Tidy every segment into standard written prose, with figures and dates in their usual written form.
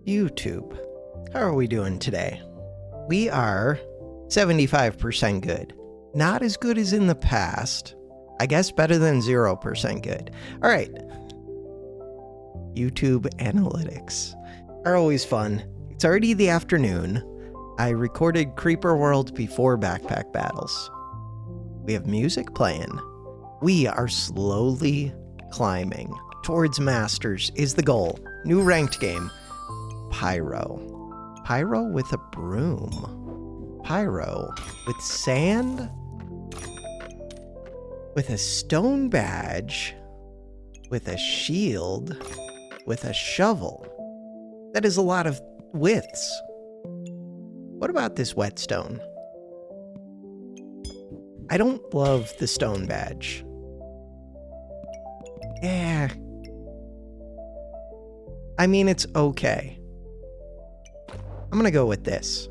YouTube. How are we doing today? We are 75% good. Not as good as in the past. I guess better than 0% good. All right. YouTube analytics are always fun. It's already the afternoon. I recorded Creeper World before Backpack Battles. We have music playing. We are slowly climbing towards Masters is the goal. New ranked game. Pyro. Pyro with a broom. Pyro with sand. With a stone badge. With a shield. With a shovel. That is a lot of widths. What about this whetstone? I don't love the stone badge. Yeah. I mean, it's okay. I'm gonna go with this.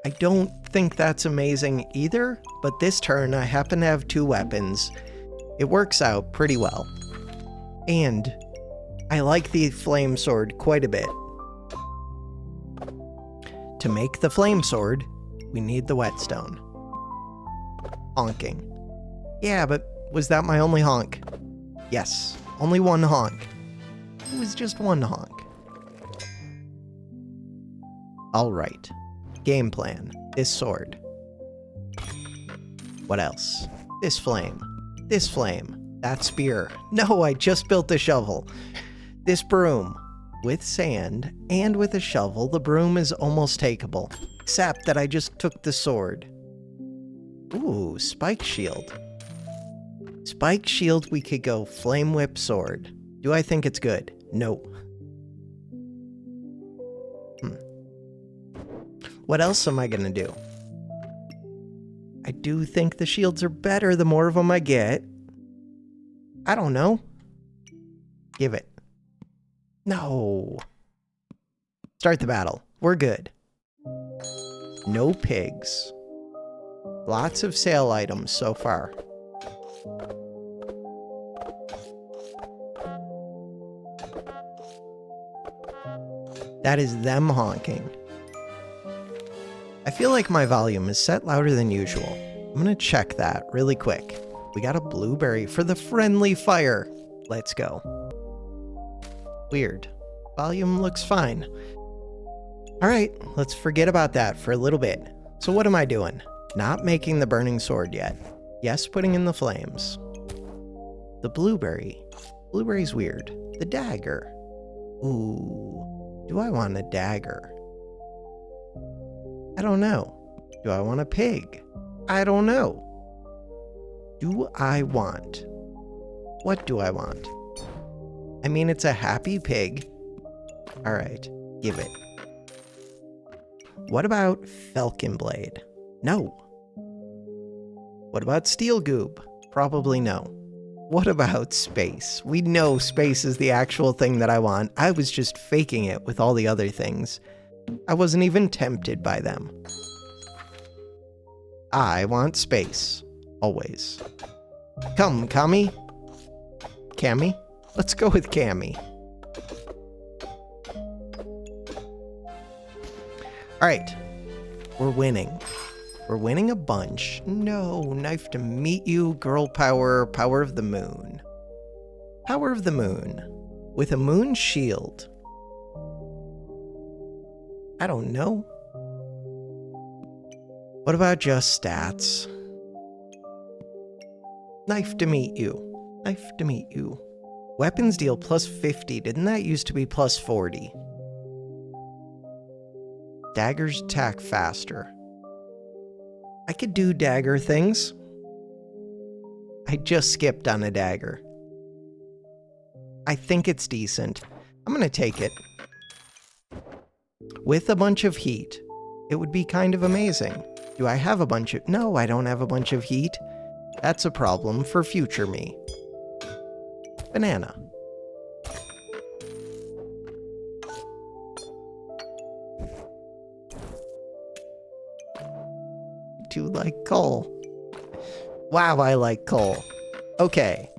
I don't think that's amazing either, but this turn I happen to have 2 weapons. It works out pretty well. And I like the flame sword quite a bit. To make the flame sword, we need the whetstone. Honking. Yeah, but was that my only honk? Yes, only one honk. It was just one honk. Alright. Game plan. This sword. What else? This flame. This flame. That spear. No, I just built the shovel. This broom. With sand and with a shovel, the broom is almost takeable. Except that I just took the sword. Ooh, spike shield. Spike shield, we could go flame whip sword. Do I think it's good? No. What else am I gonna do? I do think the shields are better the more of them I get. I don't know. Give it. No. Start the battle. We're good. No pigs. Lots of sale items so far. That is them honking. I feel like my volume is set louder than usual. I'm gonna check that really quick. We got a blueberry for the friendly fire. Let's go. Weird. Volume looks fine. Alright, let's forget about that for a little bit. So what am I doing? Not making the burning sword yet. Yes, putting in the flames. The blueberry. Blueberry's weird. The dagger. Ooh. Do I want a dagger? I don't know. Do I want a pig? I don't know. Do I want? What do I want? I mean, it's a happy pig. Alright, give it. What about Falcon Blade? No. What about Steel Goob? Probably no. What about space? We know space is the actual thing that I want. I was just faking it with all the other things. I wasn't even tempted by them. I want space. Always. Come, Kami. Cammy? Let's go with Cammy. Alright. We're winning. We're winning a bunch. No, knife to meet you, girl power, power of the moon. Power of the moon. With a moon shield. I don't know. What about just stats? Knife to meet you. Knife to meet you. Weapons deal plus 50. Didn't that used to be plus 40? Daggers attack faster. I could do dagger things. I just skipped on a dagger. I think it's decent. I'm gonna take it. With a bunch of heat, it would be kind of amazing. Do I have a bunch of... No, I don't have a bunch of heat. That's a problem for future me. Banana. Do like coal. Wow, I like coal. Okay.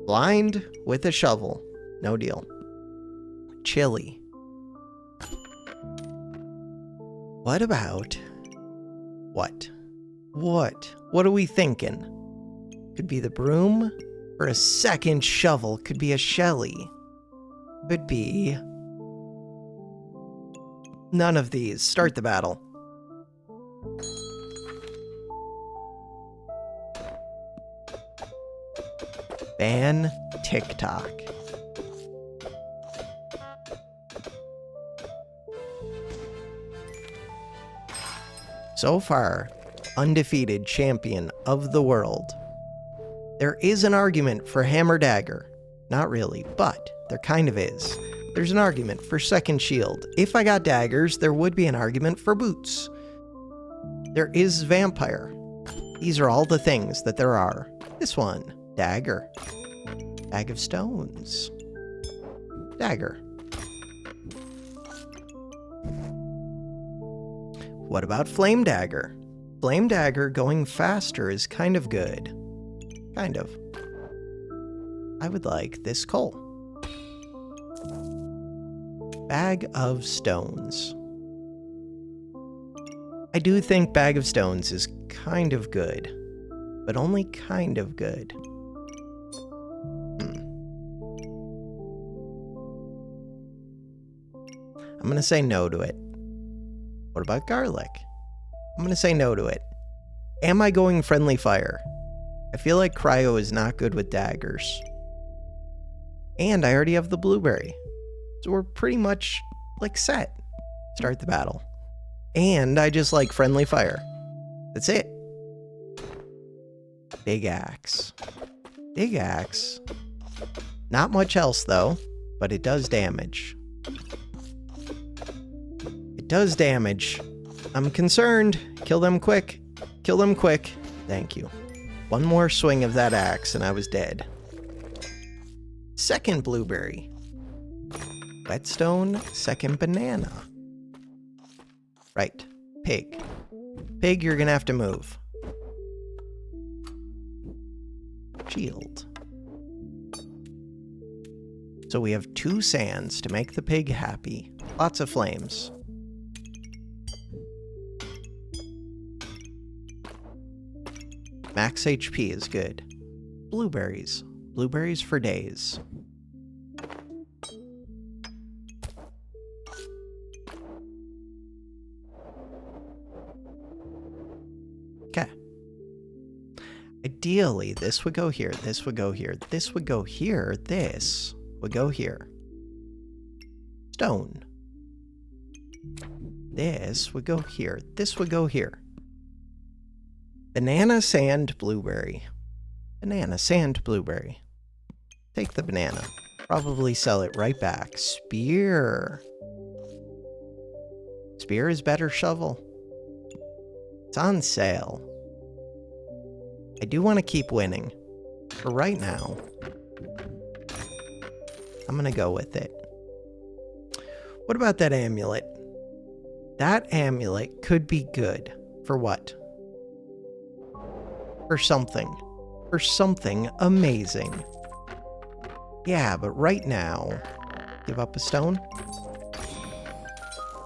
Blind with a shovel. No deal. Chili. What about... What? What are we thinking? Could be the broom, or a second shovel. Could be a Shelly. Could be... None of these. Start the battle. Ban TikTok. So far, undefeated champion of the world. There is an argument for Hammer Dagger. Not really, but there kind of is. There's an argument for Second Shield. If I got daggers, there would be an argument for boots. There is Vampire. These are all the things that there are. This one, Dagger. Bag of Stones. Dagger. What about Flame Dagger? Flame Dagger going faster is kind of good. Kind of. I would like this coal. Bag of Stones. I do think Bag of Stones is kind of good, but only kind of good. I'm gonna say no to it. What about garlic? I'm gonna say no to it. Am I going friendly fire? I feel like cryo is not good with daggers. And I already have the blueberry. So we're pretty much, like, set. Start the battle. And I just like friendly fire. That's it. Big axe. Big axe. Not much else, though, but it does damage. It does damage. I'm concerned. Kill them quick. Kill them quick. Thank you. One more swing of that axe and I was dead. Second blueberry. Whetstone, second banana. Right. Pig. Pig, you're gonna have to move. Shield. So we have 2 sands to make the pig happy. Lots of flames. Max HP is good. Blueberries. Blueberries for days. Okay. Ideally, this would go here, this would go here, this would go here, this would go here. Stone. This would go here, this would go here. Banana, sand, blueberry. Banana, sand, blueberry. Take the banana. Probably sell it right back. Spear. Spear is better shovel. It's on sale. I do want to keep winning. For right now, I'm going to go with it. What about that amulet? That amulet could be good. For what? For something. For something amazing. Yeah, but right now, give up a stone?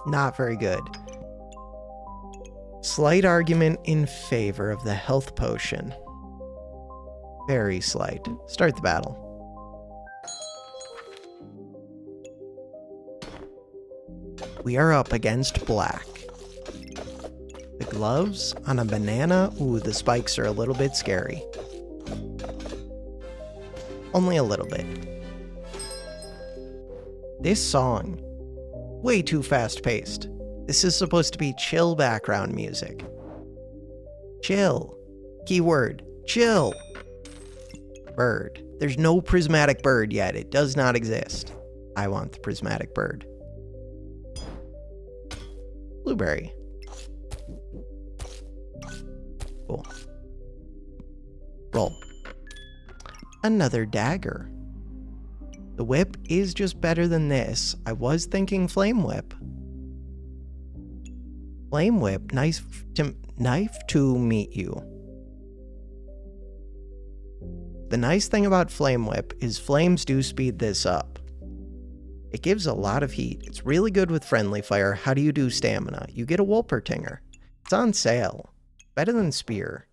Not very good. Slight argument in favor of the health potion. Very slight. Start the battle. We are up against black. The gloves on a banana. Ooh, the spikes are a little bit scary. Only a little bit. This song, way too fast-paced. This is supposed to be chill background music. Chill. Keyword, chill. Bird. There's no prismatic bird yet. It does not exist. I want the prismatic bird. Blueberry. Cool. Roll. Another dagger. The whip is just better than this. I was thinking flame whip. Flame whip, knife to meet you. The nice thing about flame whip is flames do speed this up. It gives a lot of heat. It's really good with friendly fire. How do you do stamina? You get a Wolpertinger. It's on sale. Better than Spear.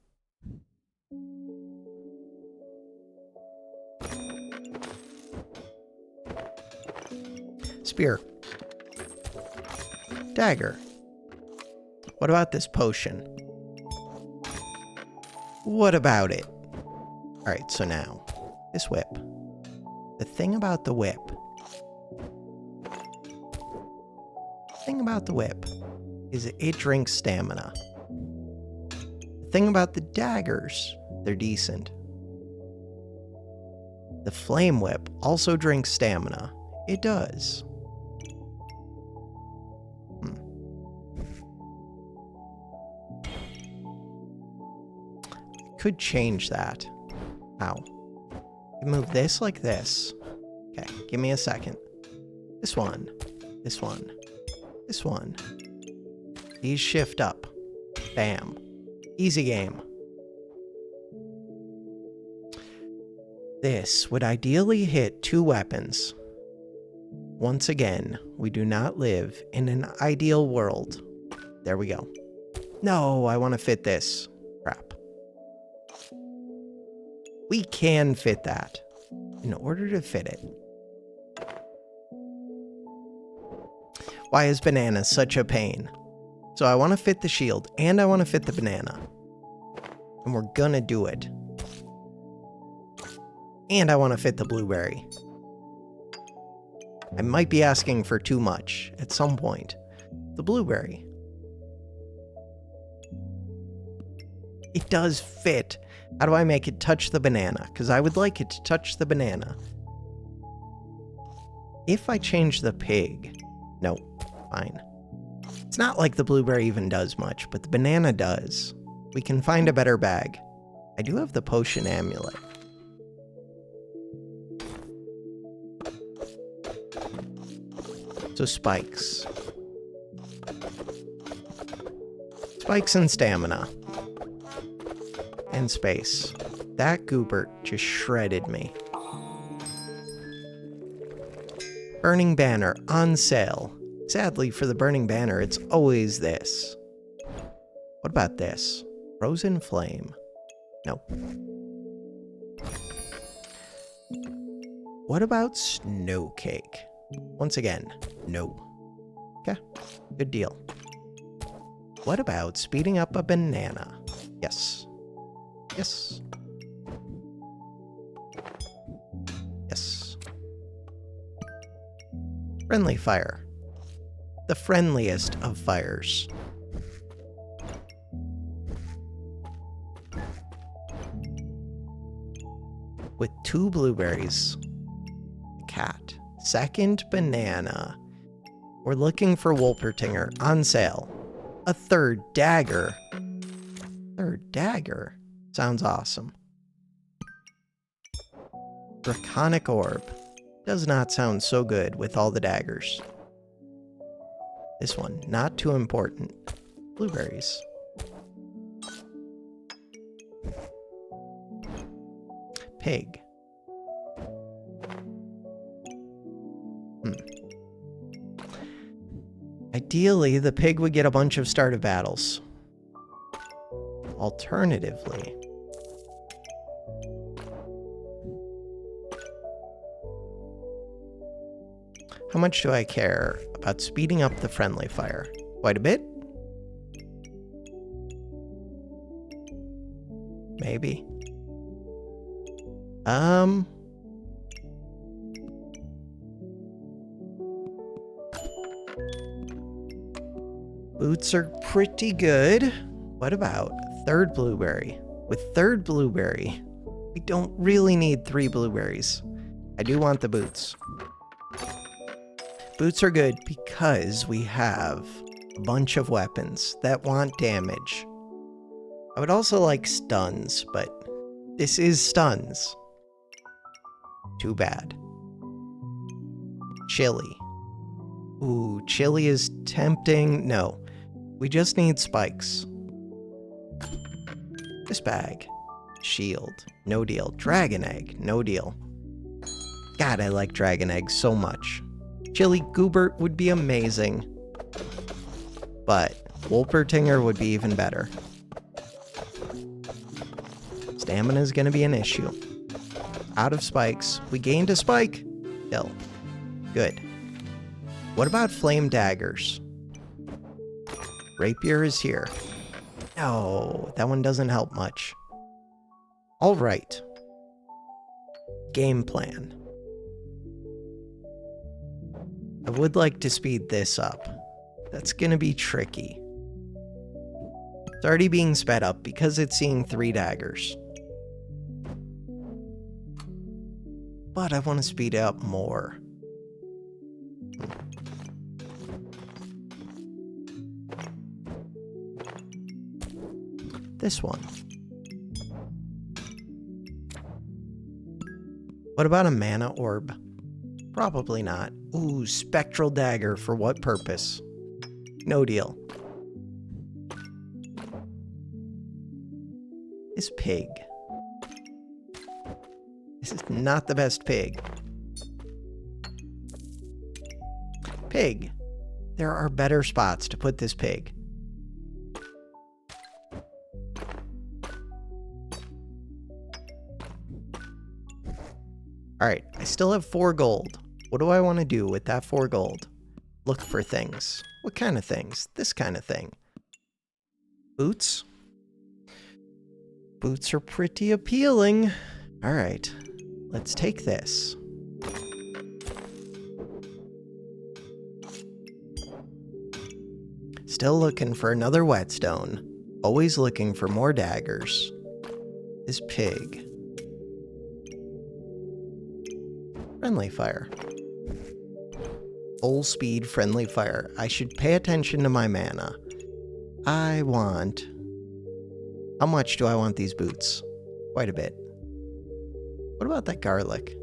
Spear. Dagger. What about this potion? What about it? Alright, so now, this whip. The thing about the whip. Is it drinks stamina. The thing about the daggers, they're decent. The flame whip also drinks stamina. It does. Could change that. How? You move this like this. Okay, give me a second. This one. This one. This one. These shift up. Bam. Easy game. This would ideally hit 2 weapons. Once again, we do not live in an ideal world. There we go. No, I want to fit this. Crap. We can fit that. In order to fit it. Why is banana such a pain? So I want to fit the shield, and I want to fit the banana. And we're gonna do it. And I want to fit the blueberry. I might be asking for too much at some point. The blueberry. It does fit. How do I make it touch the banana? Because I would like it to touch the banana. If I change the pig... No, fine. It's not like the blueberry even does much, but the banana does. We can find a better bag. I do have the potion amulet. So spikes. Spikes and stamina. And space. That Goobert just shredded me. Burning Banner on sale. Sadly for the Burning Banner, it's always this. What about this? Frozen Flame. No. What about Snow Cake? Once again, no. Okay, good deal. What about speeding up a banana? Yes. Yes. Yes. Friendly fire. The friendliest of fires. With 2 blueberries. Cat. Second banana. We're looking for Wolpertinger on sale. A 3rd dagger. 3rd dagger? Sounds awesome. Draconic Orb. Does not sound so good with all the daggers. This one, not too important. Blueberries. Pig. Ideally, the pig would get a bunch of start of battles. Alternatively, how much do I care about speeding up the friendly fire? Quite a bit? Maybe. Boots are pretty good. What about 3rd blueberry? With 3rd blueberry, we don't really need 3 blueberries. I do want the boots. Boots are good because we have a bunch of weapons that want damage. I would also like stuns, but this is stuns. Too bad. Chili. Ooh, chili is tempting. No, we just need spikes. This bag. Shield. No deal. Dragon egg. No deal. God, I like dragon eggs so much. Chili Goobert would be amazing. But Wolpertinger would be even better. Stamina is going to be an issue. Out of spikes. We gained a spike. Kill. Good. What about flame daggers? Rapier is here. No, that one doesn't help much. All right. Game plan. I would like to speed this up. That's gonna be tricky. It's already being sped up because it's seeing 3 daggers. But I want to speed it up more. This one. What about a mana orb? Probably not. Ooh, spectral dagger. For what purpose? No deal. This pig. This is not the best pig. Pig. There are better spots to put this pig. Alright, I still have 4 gold. What do I want to do with that 4 gold? Look for things. What kind of things? This kind of thing. Boots? Boots are pretty appealing. Alright, let's take this. Still looking for another whetstone. Always looking for more daggers. This pig. Friendly fire. Full speed friendly fire. I should pay attention to my mana. I want... How much do I want these boots? Quite a bit. What about that garlic?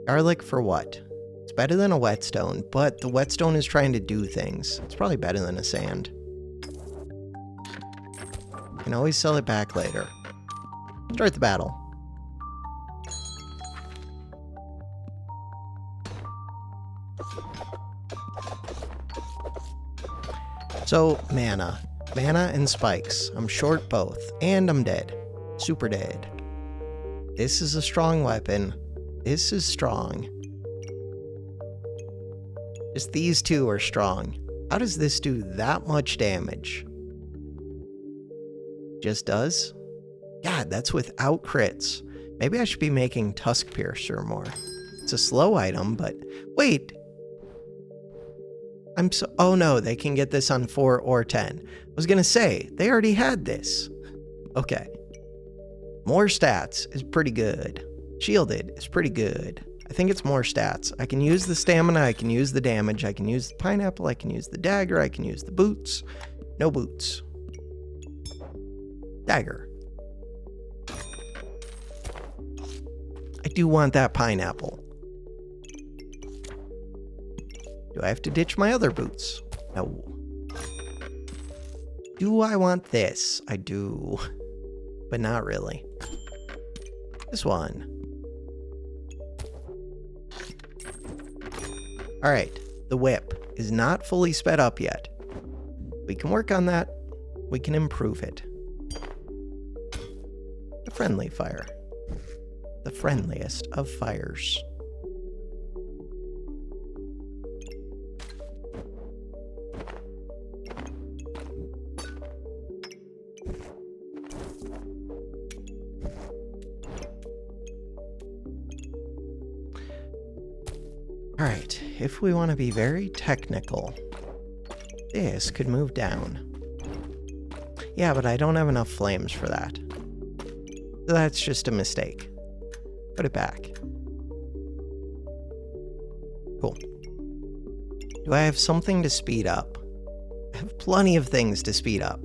Garlic for what? It's better than a whetstone, but the whetstone is trying to do things. It's probably better than a sand. Can always sell it back later. Start the battle. So, mana. Mana and spikes. I'm short both. And I'm dead. Super dead. This is a strong weapon. This is strong. Just these two are strong. How does this do that much damage? Just does? God, that's without crits. Maybe I should be making Tusk Piercer more. It's a slow item, but... Wait! Oh no, they can get this on 4 or 10. I was gonna say, they already had this. Okay. More stats is pretty good. Shielded is pretty good. I think it's more stats. I can use the stamina, I can use the damage, I can use the pineapple, I can use the dagger, I can use the boots. No boots. Dagger. I do want that pineapple. Do I have to ditch my other boots? No. Do I want this? I do. But not really. This one. Alright. The whip is not fully sped up yet. We can work on that. We can improve it. The friendly fire. The friendliest of fires. Alright, if we want to be very technical, this could move down. Yeah, but I don't have enough flames for that. So that's just a mistake. Put it back. Cool. Do I have something to speed up? I have plenty of things to speed up.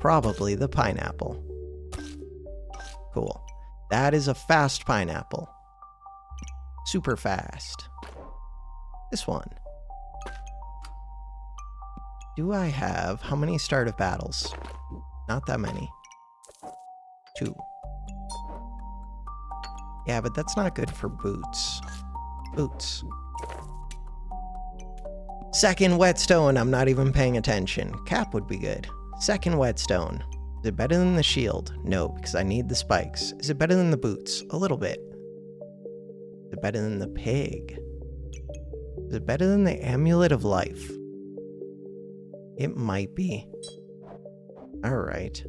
Probably the pineapple. Cool. That is a fast pineapple. Super fast. This one. Do I have... How many start of battles? Not that many. 2. Yeah, but that's not good for boots. Boots. Second whetstone. I'm not even paying attention. Cap would be good. Second whetstone. Is it better than the shield? No, because I need the spikes. Is it better than the boots? A little bit. Is it better than the pig? Is it better than the amulet of life? It might be. Alright.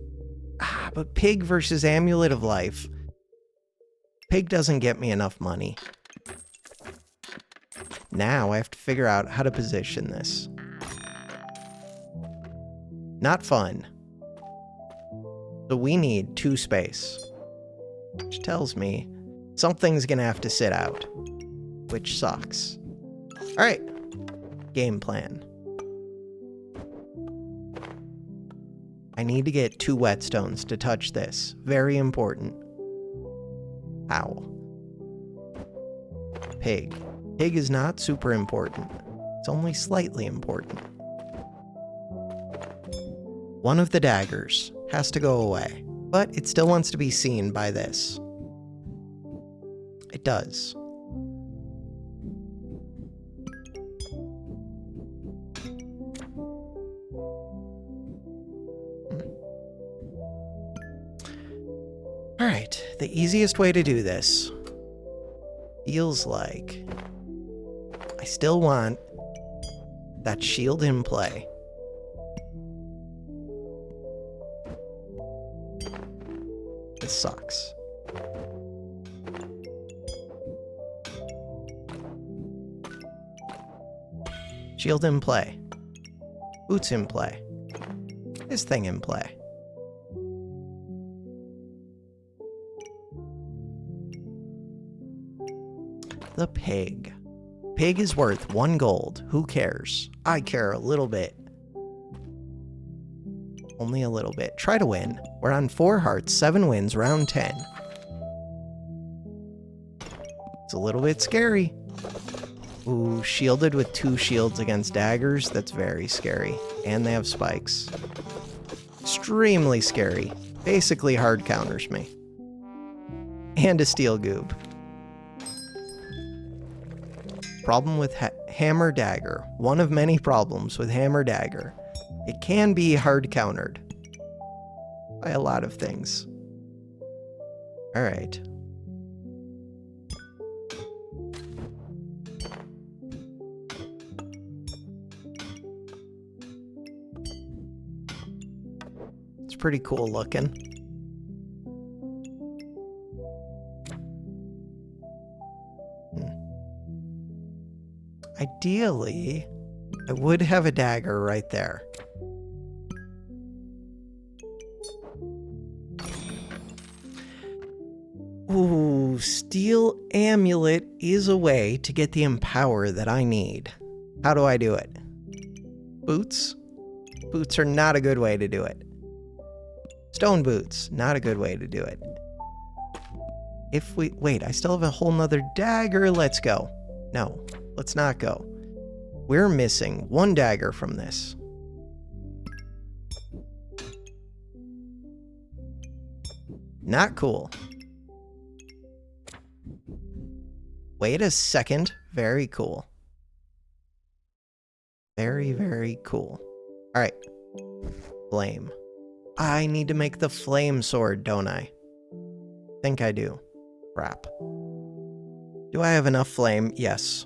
But pig versus amulet of life. Pig doesn't get me enough money. Now I have to figure out how to position this. Not fun. So we need 2 space. Which tells me something's gonna have to sit out. Which sucks. Alright. Game plan. I need to get 2 whetstones to touch this. Very important. How? Pig. Pig is not super important. It's only slightly important. One of the daggers has to go away, but it still wants to be seen by this. It does. Alright, the easiest way to do this feels like I still want that shield in play. This sucks. Shield in play. Boots in play. This thing in play. The pig. Pig is worth 1 gold. Who cares? I care a little bit. Only a little bit. Try to win. We're on 4 hearts, 7 wins, round 10. It's a little bit scary. Ooh, shielded with 2 shields against daggers. That's very scary. And they have spikes. Extremely scary. Basically hard counters me. And a steel goob. Problem with hammer dagger. One of many problems with hammer dagger. It can be hard countered by a lot of things. Alright. It's pretty cool looking. Ideally, I would have a dagger right there. Ooh, steel amulet is a way to get the empower that I need. How do I do it? Boots? Boots are not a good way to do it. Stone boots, not a good way to do it. If we, wait, I still have a whole nother dagger. Let's go. No. Let's not go. We're missing 1 dagger from this. Not cool. Wait a second. Very cool. Very, very cool. Alright. Flame. I need to make the flame sword, don't I? Think I do. Crap. Do I have enough flame? Yes.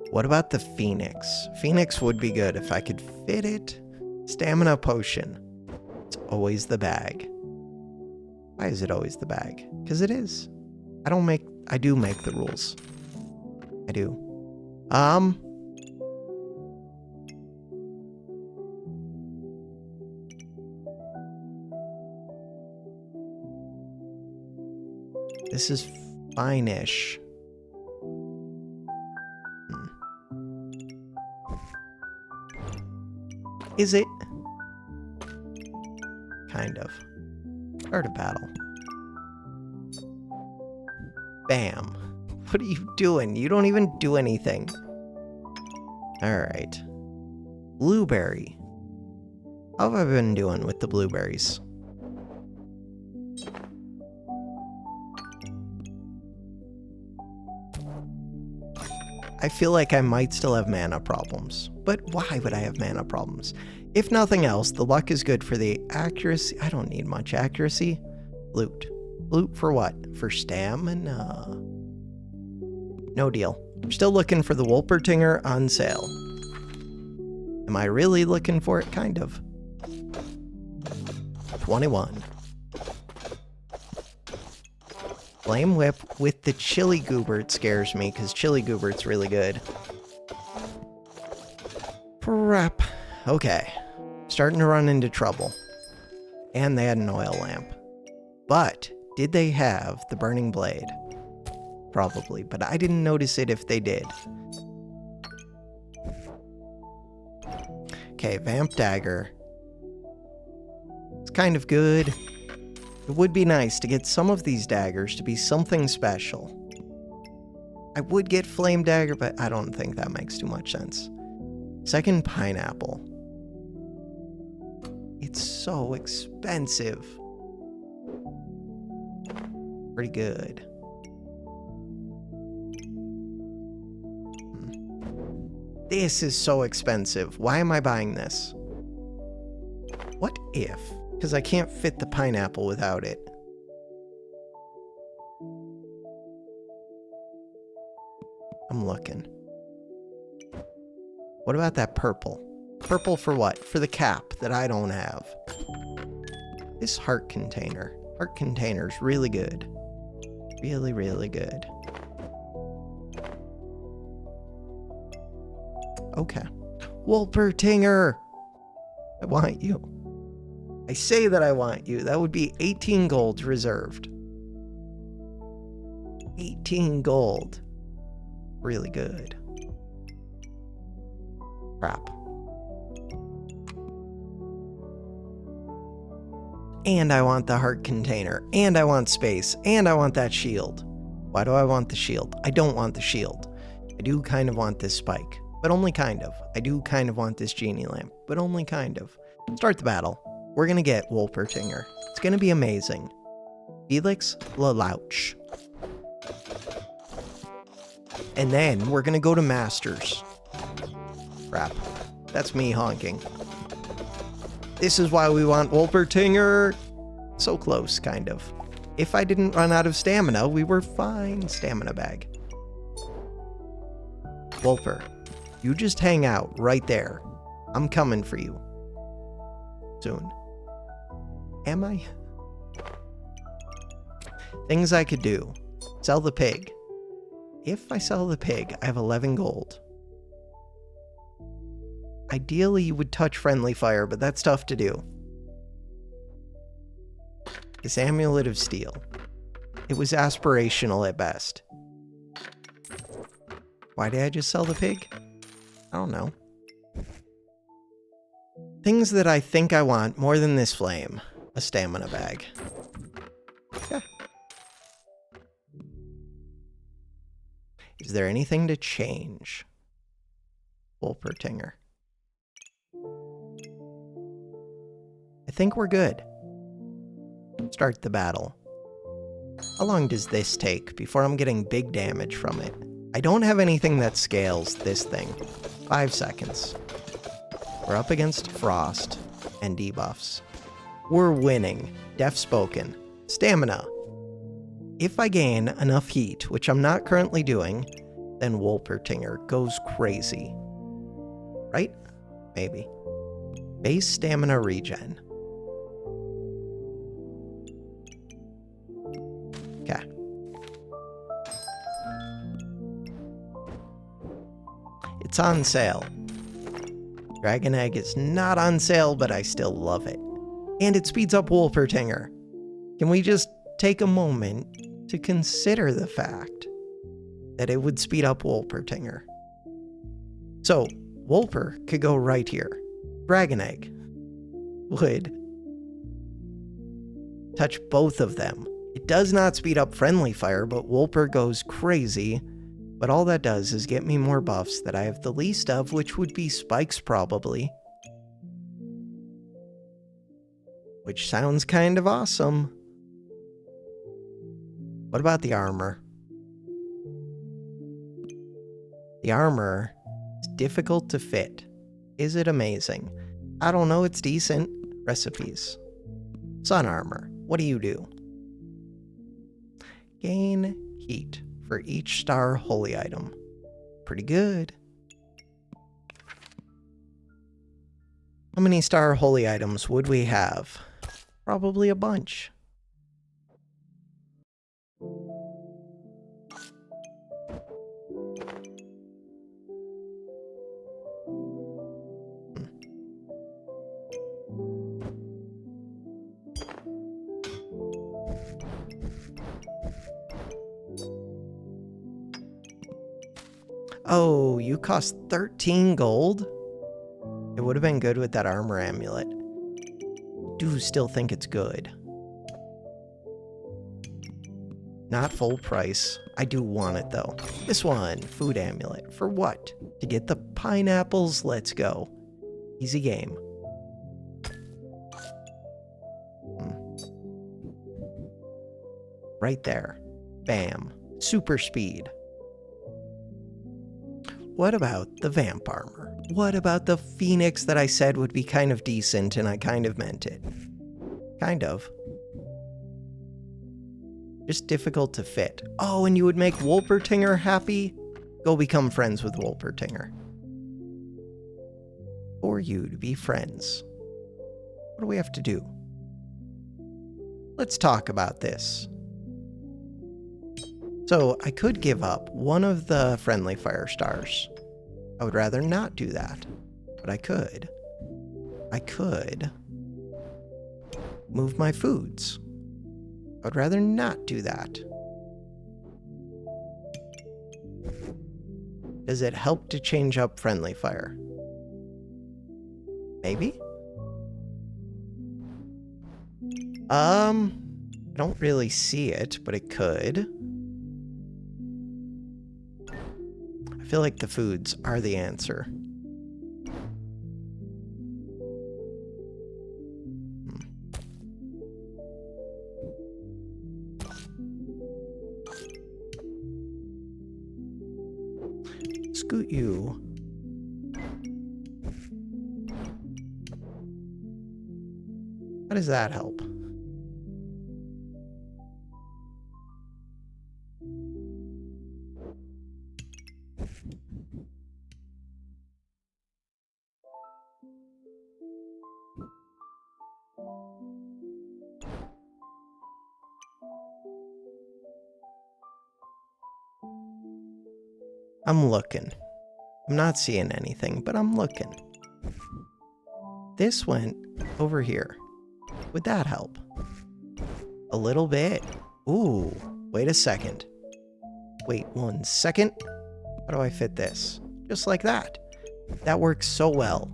What about the Phoenix? Phoenix would be good if I could fit it. Stamina potion. It's always the bag. Why is it always the bag? Because it is. I do make the rules. I do. This is fine-ish. Is it? Kind of. Start a battle. Bam. What are you doing? You don't even do anything. Alright. Blueberry. How have I been doing with the blueberries? I feel like I might still have mana problems. But why would I have mana problems? If nothing else, the luck is good for the accuracy. I don't need much accuracy. Loot. Loot for what? For stamina. No deal. I'm still looking for the Wolpertinger on sale. Am I really looking for it? Kind of. 21. Flame Whip with the Chili Goobert scares me, because Chili Goobert's really good. Crap. Okay. Starting to run into trouble. And they had an oil lamp. But, did they have the Burning Blade? Probably, but I didn't notice it if they did. Okay, Vamp Dagger. It's kind of good. It would be nice to get some of these daggers to be something special. I would get Flame Dagger, but I don't think that makes too much sense. Second Pineapple. It's so expensive. Pretty good. This is so expensive. Why am I buying this? What if? Because I can't fit the pineapple without it. I'm looking. What about that purple? Purple for what? For the cap that I don't have. This heart container. Heart container's really good. Really, really good. Okay. Wolpertinger! I want you. I say that I want you. That would be 18 gold reserved. 18 gold. Really good. Crap. And I want the heart container. And I want space. And I want that shield. Why do I want the shield? I don't want the shield. I do kind of want this spike. But only kind of. I do kind of want this genie lamp. But only kind of. Start the battle. We're gonna get Wolpertinger. It's gonna be amazing. Felix Lelouch. And then we're gonna go to Masters. Crap. That's me honking. This is why we want Wolpertinger. So close, kind of. If I didn't run out of stamina, we were fine. Stamina bag. Wolper, you just hang out right there. I'm coming for you. Soon. Am I? Things I could do. Sell the pig. If I sell the pig, I have 11 gold. Ideally, you would touch friendly fire, but that's tough to do. This Amulet of Steel. It was aspirational at best. Why did I just sell the pig? I don't know. Things that I think I want more than this flame. A stamina bag. Yeah. Is there anything to change? Wolpertinger. I think we're good. Start the battle. How long does this take before I'm getting big damage from it? I don't have anything that scales this thing. 5 seconds. We're up against Frost and debuffs. We're winning. Deaf spoken. Stamina. If I gain enough heat, which I'm not currently doing, then Wolpertinger goes crazy. Right? Maybe. Base stamina regen. Okay. It's on sale. Dragon Egg is not on sale, but I still love it. And it speeds up Wolpertinger. Can we just take a moment to consider the fact that it would speed up Wolpertinger? So, Wolper could go right here. Dragon Egg would touch both of them. It does not speed up friendly fire, but Wolper goes crazy. But all that does is get me more buffs that I have the least of, which would be spikes probably. which sounds kind of awesome. What about the armor? The armor is difficult to fit. Is it amazing? I don't know, it's decent. Recipes. Sun armor. What do you do? Gain heat for each star holy item. Pretty good. How many star holy items would we have? Probably a bunch. Oh, you cost 13 gold? It would have been good with that armor amulet. Do still think it's good. Not full price. I do want it though. This one, food amulet. For what? To get the pineapples? Let's go. Easy game. Right there. Bam. Super speed. What about the vamp armor? What about the phoenix that I said would be kind of decent and I kind of meant it? Kind of. Just difficult to fit. Oh, and you would make Wolpertinger happy? Go become friends with Wolpertinger. For you to be friends. What do we have to do? Let's talk about this. So I could give up one of the friendly fire stars. I would rather not do that, but I could. I could move my foods. I would rather not do that. Does it help to change up friendly fire? Maybe? I don't really see it, but it could. I feel like the foods are the answer. Scoot you. How does that help? I'm looking. I'm not seeing anything, but I'm looking. This went over here. Would that help? A little bit. Ooh, wait a second. Wait 1 second. How do I fit this? Just like that. That works so well.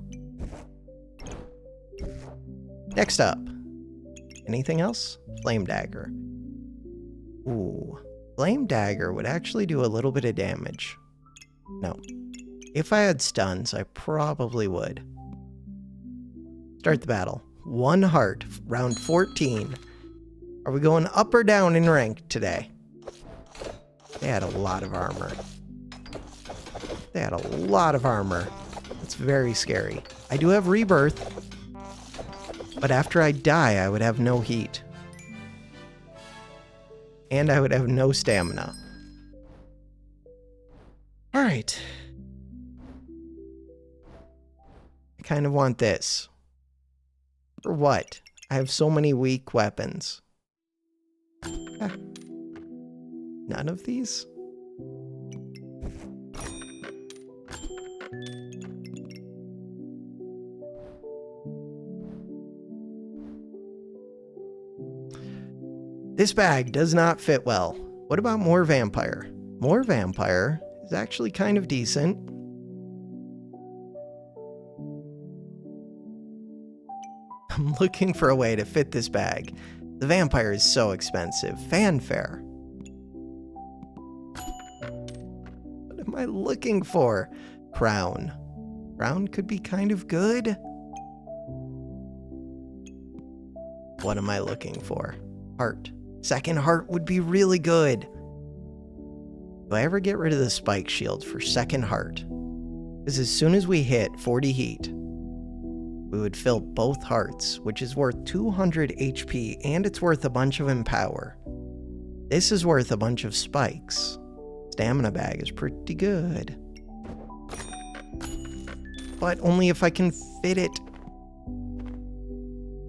Next up. Anything else? Flame dagger. Ooh, flame dagger would actually do a little bit of damage. No. If I had stuns, I probably would. Start the battle. 1 heart, round 14. Are we going up or down in rank today? They had a lot of armor. They had a lot of armor. That's very scary. I do have rebirth, but after I die, I would have no heat. And I would have no stamina. Alright. I kind of want this. For what? I have so many weak weapons. Ah. None of these? This bag does not fit well. What about more vampire? More vampire is actually kind of decent. I'm looking for a way to fit this bag. The vampire is so expensive. Fanfare. What am I looking for? Crown. Crown could be kind of good. What am I looking for? Heart. Second heart would be really good. Do I ever get rid of the spike shield for second heart? Because as soon as we hit 40 heat, we would fill both hearts, which is worth 200 HP, and it's worth a bunch of empower. This is worth a bunch of spikes. Stamina bag is pretty good. But only if I can fit it.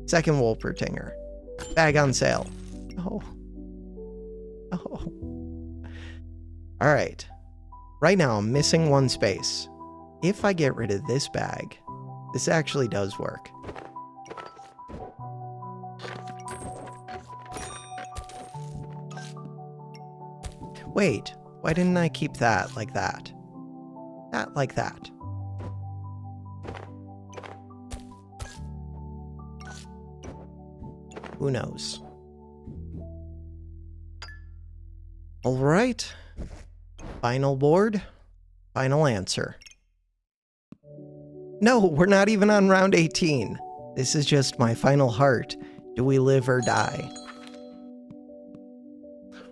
Second Wolpertinger. Bag on sale. Oh. Oh. Alright. Right now I'm missing one space. If I get rid of this bag, this actually does work. Wait, why didn't I keep that like that? That like that. Who knows? All right. Final board. Final answer. No, we're not even on round 18. This is just my final heart. Do we live or die?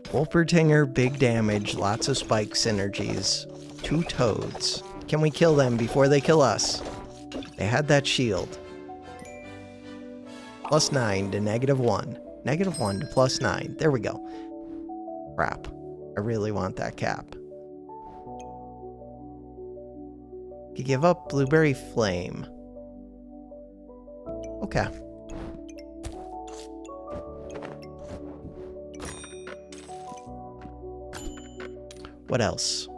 Wolpertinger, big damage, lots of spike synergies. 2 toads. Can we kill them before they kill us? They had that shield. +9 to -1. -1 to +9. There we go. Crap. I really want that cap. Could give up Blueberry Flame. Okay. What else?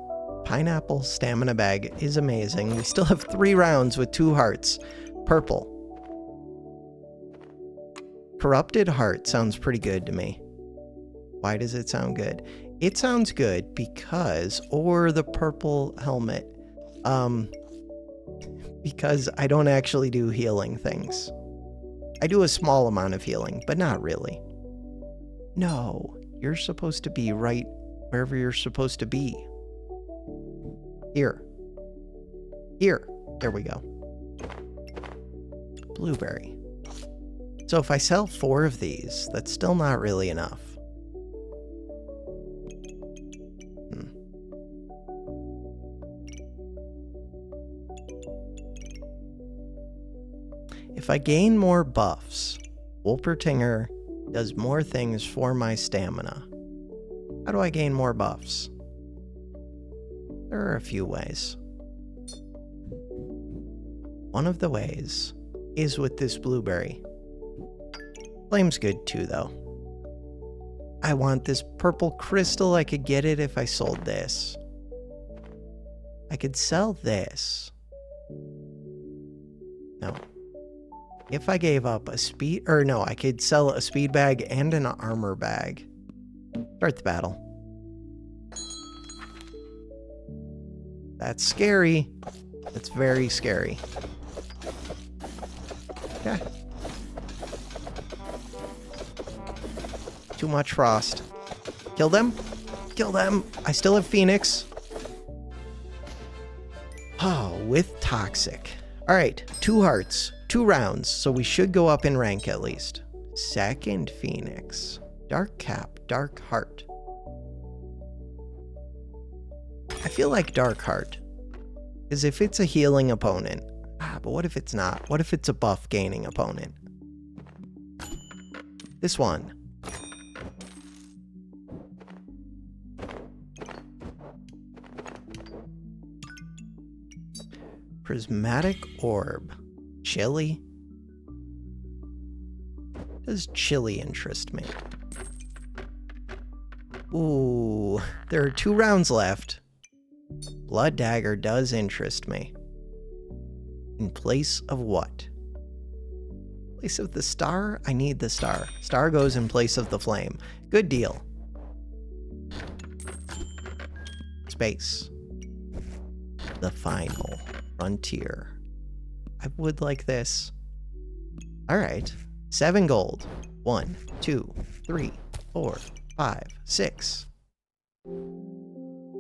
Pineapple Stamina Bag is amazing. We still have 3 rounds with 2 hearts. Purple. Corrupted Heart sounds pretty good to me. Why does it sound good? It sounds good because, or the purple helmet, because I don't actually do healing things. I do a small amount of healing, but not really. No, you're supposed to be right wherever you're supposed to be. Here. Here. There we go. Blueberry. So if I sell 4 of these, that's still not really enough. If I gain more buffs, Wolpertinger does more things for my stamina. How do I gain more buffs? There are a few ways. One of the ways is with this blueberry. Flame's good too, though. I want this purple crystal. I could get it if I sold this. I could sell this. No. If I gave up a speed, or no, I could sell a speed bag and an armor bag. Start the battle. That's scary. That's very scary. Okay. Too much frost. Kill them. Kill them. I still have Phoenix. Oh, with toxic. All right, 2 hearts. 2 rounds, so we should go up in rank at least. Second Phoenix. Dark Cap, Dark Heart. I feel like Dark Heart. Because if it's a healing opponent... but what if it's not? What if it's a buff gaining opponent? This one. Prismatic Orb. Chili? Does chili interest me? Ooh, there are 2 rounds left. Blood Dagger does interest me. In place of what? In place of the star? I need the star. Star goes in place of the flame. Good deal. Space. The final frontier. I would like this. All right. 7 gold. 1, 2, 3, 4, 5, 6.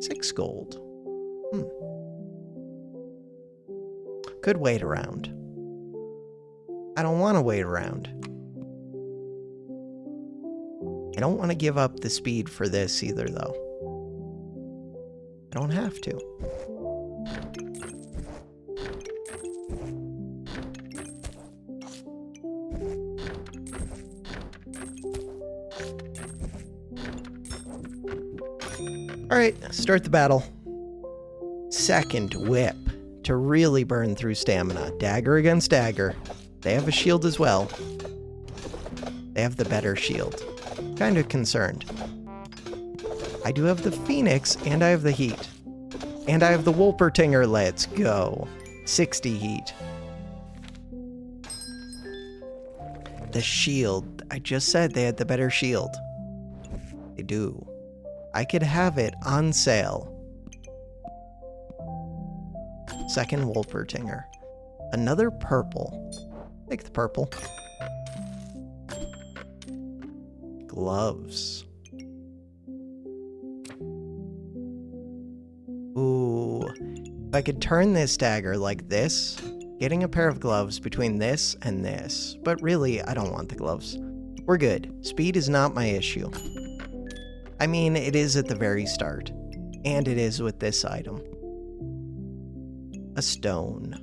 6 gold. Could wait around. I don't want to wait around. I don't want to give up the speed for this either, though. I don't have to. Alright, start the battle. Second whip to really burn through stamina. Dagger against dagger. They have a shield as well. They have the better shield. Kind of concerned. I do have the Phoenix, and I have the heat. And I have the Wolpertinger. Let's go. 60 heat. The shield. I just said they had the better shield. They do. I could have it on sale. Second Wolpertinger. Another purple. Take the purple. Gloves. Ooh. If I could turn this dagger like this, getting a pair of gloves between this and this. But really, I don't want the gloves. We're good. Speed is not my issue. I mean, it is at the very start. And it is with this item. A stone.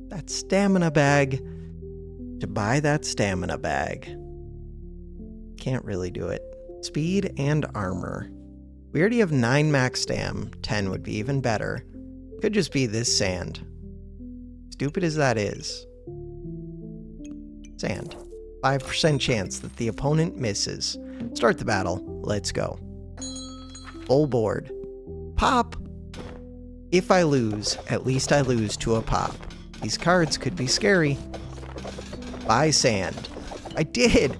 That stamina bag. To buy that stamina bag. Can't really do it. Speed and armor. We already have 9 max stam. 10 would be even better. Could just be this sand. Stupid as that is. Sand. 5% chance that the opponent misses. Start the battle. Let's go. Full board. Pop! If I lose, at least I lose to a pop. These cards could be scary. Buy sand. I did!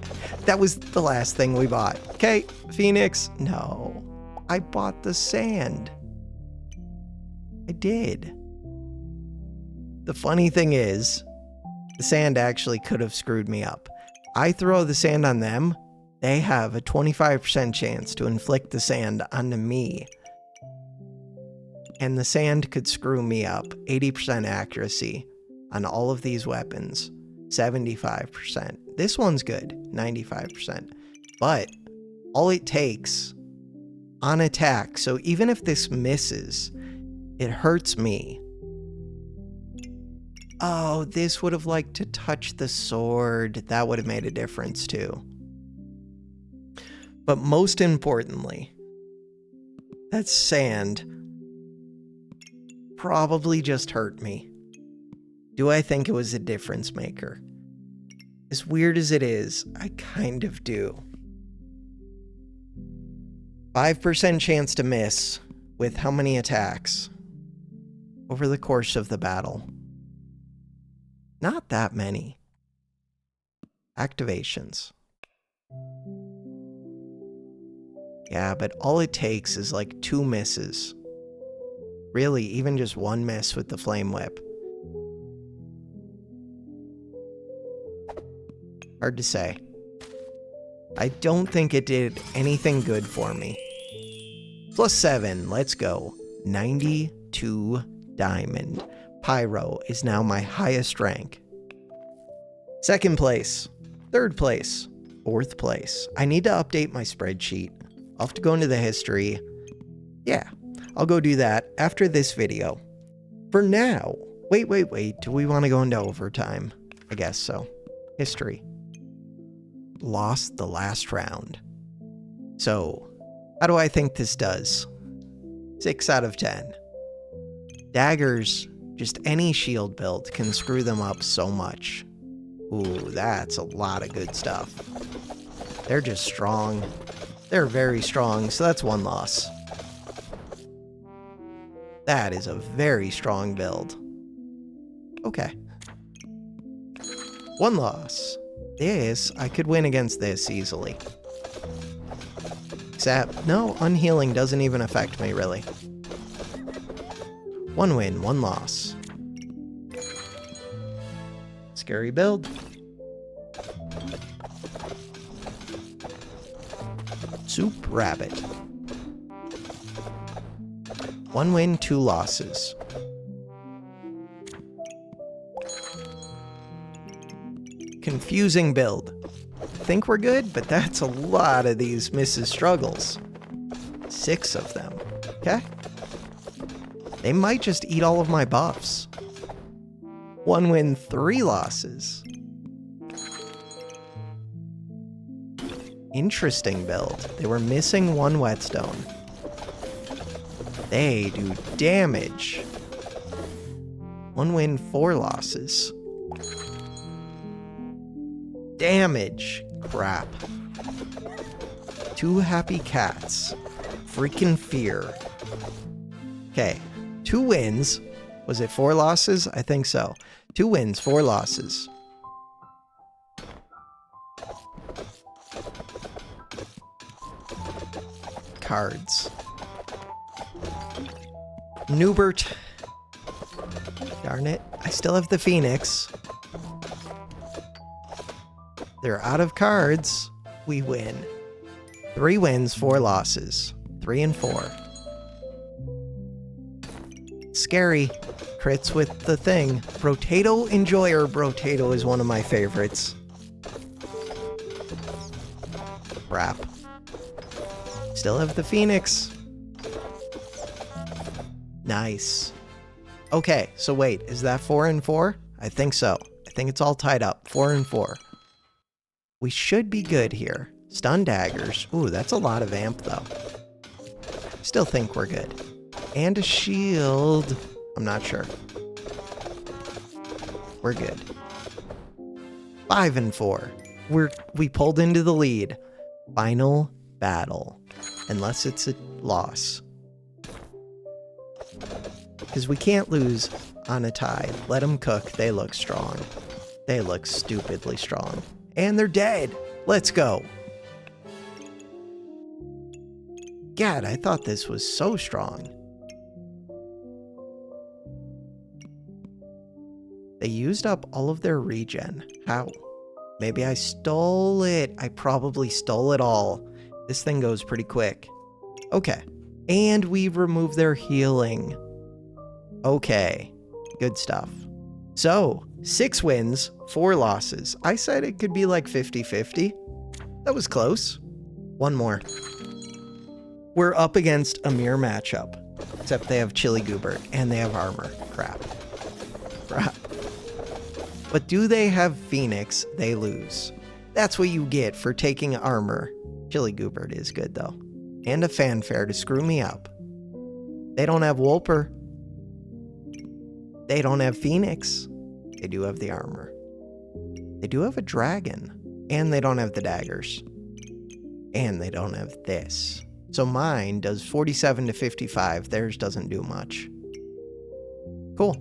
That was the last thing we bought. Okay, Phoenix. No. I bought the sand. I did. The funny thing is, the sand actually could have screwed me up. I throw the sand on them, they have a 25% chance to inflict the sand onto me. And the sand could screw me up. 80% accuracy on all of these weapons. 75%. This one's good. 95%. But all it takes on attack, so even if this misses, it hurts me. Oh, this would have liked to touch the sword. That would have made a difference too. But most importantly, that sand probably just hurt me. Do I think it was a difference maker? As weird as it is, I kind of do. 5% chance to miss with how many attacks over the course of the battle? Not that many. Activations. Yeah, but all it takes is like 2 misses. Really, even just 1 miss with the Flame Whip. Hard to say. I don't think it did anything good for me. +7, let's go. 92 diamond. Pyro is now my highest rank. 2nd place. 3rd place. 4th place. I need to update my spreadsheet. I'll have to go into the history. Yeah, I'll go do that after this video. For now, wait. Do we want to go into overtime? I guess so. History. Lost the last round. So, how do I think this does? 6 out of 10. Daggers, just any shield build can screw them up so much. Ooh, that's a lot of good stuff. They're just strong. They're very strong, so that's 1 loss. That is a very strong build. Okay. 1 loss. This, I could win against this easily. Except, no, unhealing doesn't even affect me, really. 1 win, 1 loss. Scary build. Soup Rabbit. 1 win, 2 losses. Confusing build. think we're good, but that's a lot of these Mrs. Struggles. 6 of them. Okay. They might just eat all of my buffs. 1 win, 3 losses. Interesting build. They were missing 1 whetstone. They do damage. 1 win, 4 losses. Damage. Crap. 2 happy cats. Freaking fear. Okay. 2 wins. Was it 4 losses? I think so. 2 wins, 4 losses. Cards. Newbert. Darn it. I still have the Phoenix. They're out of cards. We win. 3 wins, 4 losses. 3 and 4. Scary. Crits with the thing. Brotato Enjoyer. Brotato is one of my favorites. Crap. Still have the Phoenix. Nice. Okay, so wait, is that 4 and 4? I think so. I think it's all tied up. 4 and 4. We should be good here. Stun daggers. Ooh, that's a lot of amp though. Still think we're good. And a shield. I'm not sure. We're good. 5 and 4. We pulled into the lead. Final battle. Unless it's a loss. Because we can't lose on a tie. Let them cook. They look strong. They look stupidly strong. And they're dead. Let's go. God, I thought this was so strong. They used up all of their regen. How? Maybe I stole it. I probably stole it all. This thing goes pretty quick. Okay. And we remove their healing. Okay. Good stuff. So, 6 wins, 4 losses. I said it could be like 50-50. That was close. 1 more. We're up against a mirror matchup. Except they have Chili Goobert and they have armor. Crap. Crap. But do they have Phoenix? They lose. That's what you get for taking armor. Chili Goobert is good though. And a fanfare to screw me up. They don't have Wolper. They don't have Phoenix. They do have the armor. They do have a dragon. And they don't have the daggers. And they don't have this. So mine does 47 to 55. Theirs doesn't do much. Cool.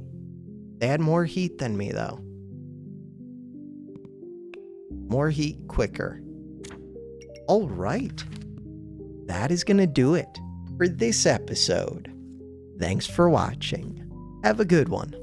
They had more heat than me though. More heat quicker. All right. That is going to do it for this episode. Thanks for watching. Have a good one.